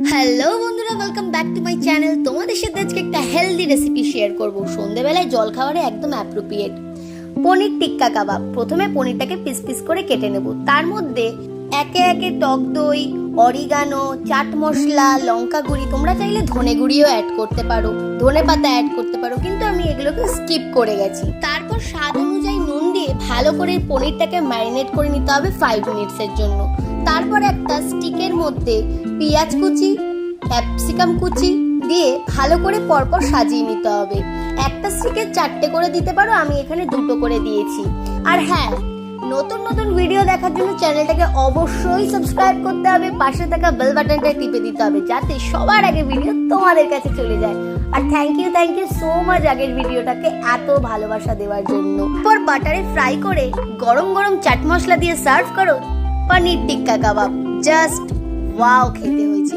Hello বন্ধুরা, welcome back to my channel. তোমাদের সাথে আজকে একটা হেলদি রেসিপি শেয়ার করব। সন্ধ্যেবেলায় জলখাবারে একদম অ্যাপ্রোপ্রিয়েট পনির টিক্কা কাবাব। প্রথমে পনিরটাকে পিস পিস করে কেটে নেব। তার মধ্যে একে একে টক দই, অরিগানো, চাট মশলা, লঙ্কা গুঁড়ি, তোমরা চাইলে ধনে গুঁড়িও অ্যাড করতে পারো, ধনে পাতা অ্যাড করতে পারো, কিন্তু আমি এগুলোকে স্কিপ করে গেছি। তারপর স্বাদ অনুযায়ী নুন দিয়ে ভালো করে পনিরটাকে ম্যারিনেট করে নিতে হবে 5 মিনিটসের জন্য। তারপর একটা স্টিকের মধ্যে পেঁয়াজ কুচি, ক্যাপসিকাম কুচি দিয়ে ভালো করে পরপর সাজিয়ে নিতে হবে। একটা স্টিকে 4টে করে দিতে পারো, আমি এখানে 2টো করে দিয়েছি। আর হ্যাঁ, নতুন নতুন ভিডিও দেখার জন্য চ্যানেলটাকে অবশ্যই সাবস্ক্রাইব করতে হবে, পাশে থাকা বেল বাটনটা টিপে দিতে হবে যাতে সবার আগে ভিডিও তোমাদের কাছে চলে যায়। আর থ্যাংক ইউ সো মাচ আগের ভিডিওটাকে এত ভালোবাসা দেওয়ার জন্য। পর বাটারে ফ্রাই করে গরম গরম চাট মশলা দিয়ে সার্ভ করো পনির টিক্কা কাবাব। জাস্ট ওয়াও খেতে হয়েছে।